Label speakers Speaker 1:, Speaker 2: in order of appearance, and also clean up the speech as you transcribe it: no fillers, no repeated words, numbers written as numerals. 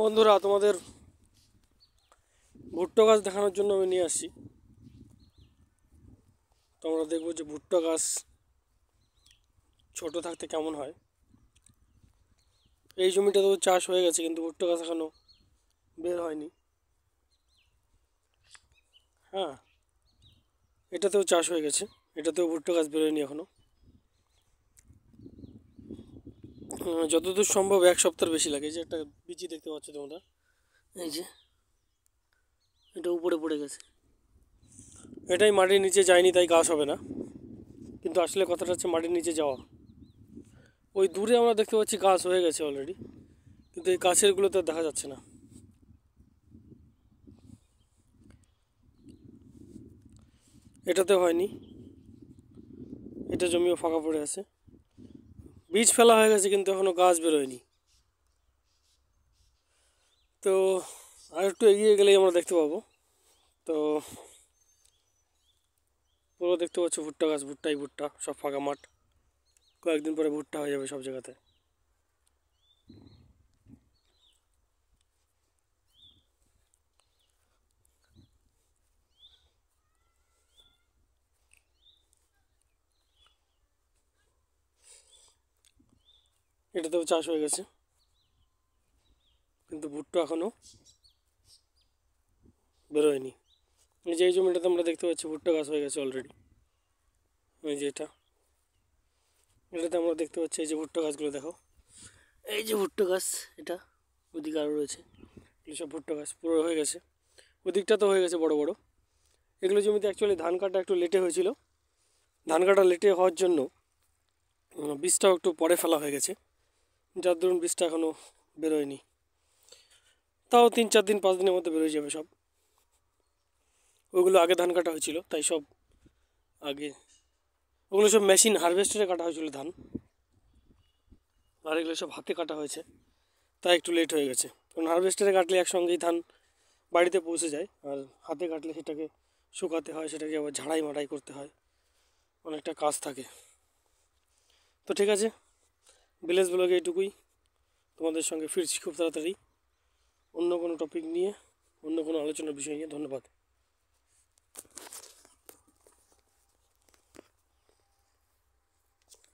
Speaker 1: বন্ধুরা, তোমাদের ভুট্টো গাছ দেখানোর জন্য আমি নিয়ে আসছি। তোমরা দেখবো যে ভুট্টো গাছ ছোট থাকতে কেমন হয়। এই জমিটা তো চাষ হয়ে গেছে, কিন্তু ভুট্টো গাছ এখনো বের হয়নি। হ্যাঁ, এটাতেও চাষ হয়ে গেছে, এটাতেও ভুট্টো গাছ বেরোয়নি এখনো। যতদূর সম্ভব এক সপ্তাহ বেশি লাগে। এই যে একটা বিচি দেখতে পাচ্ছ তোমরা, এই যে এটা উপরে পড়ে গেছে। এটাই মাটির নিচে যায়নি, তাই গাছ হবে না। কিন্তু আসলে কথাটা হচ্ছে মাটির নিচে যাওয়া। ওই দূরে আমরা দেখতে পাচ্ছি গাছ হয়ে গেছে অলরেডি, কিন্তু এই গাছেরগুলো তো দেখা যাচ্ছে না। এটাতে হয়নি, এটা জমিও ফাঁকা পড়ে আছে। বীজ ফেলা হয়ে গেছে, কিন্তু এখনো গাছ বেরোয়নি। তো আর একটু এগিয়ে গেলেই আমরা দেখতে পাবো। তো পুরো দেখতে পাচ্ছ ভুট্টা গাছ, ভুট্টাই ভুট্টা, সব ফাঁকা মাঠ। কয়েকদিন পরে ভুট্টা হয়ে যাবে সব জায়গাতে। এটাতেও চাষ হয়ে গেছে, কিন্তু ভুট্টা এখনো বেরোয়নি। এই যে এই জমিটাতে আমরা দেখতে পাচ্ছি ভুট্টা গাছ হয়ে গেছে অলরেডি। এই যে এটাতে আমরা দেখতে পাচ্ছি, এই যে ভুট্টা গাছগুলো দেখো, এই যে ভুট্টা গাছ, এটা ওদিকে আরও রয়েছে। এগুলো সব ভুট্টা গাছ পুরো হয়ে গেছে। ওদিকটা তো হয়ে গেছে বড় বড়। এগুলো জমিতে অ্যাকচুয়ালি ধান কাটা একটু লেটে হয়েছিল। ধান কাটা লেটে হওয়ার জন্য বীজটাও একটু পরে ফেলা হয়ে গেছে, যার দরুন বীজটা এখনও বেরোয়নি। তাও 3-4 দিন 5 দিনের মধ্যে বেরোয় যাবে সব। ওইগুলো আগে ধান কাটা হয়েছিল, তাই সব আগে। ওগুলো সব মেশিন হারভেস্টারে কাটা হয়েছিল ধান, আর এগুলো সব হাতে কাটা হয়েছে, তাই একটু লেট হয়ে গেছে। কারণ হারভেস্টারে কাটলে একসঙ্গেই ধান বাড়িতে পৌঁছে যায়, আর হাতে কাটলে সেটাকে শুকাতে হয়, সেটাকে আবার ঝাড়াই মাড়াই করতে হয়, অনেকটা কাজ থাকে। তো ঠিক আছে, ভিলেজ ব্লগে এইটুকুই। তোমাদের সঙ্গে ফিরছি খুব তাড়াতাড়ি অন্য কোনো টপিক নিয়ে, অন্য কোনো আলোচনার বিষয় নিয়ে। ধন্যবাদ।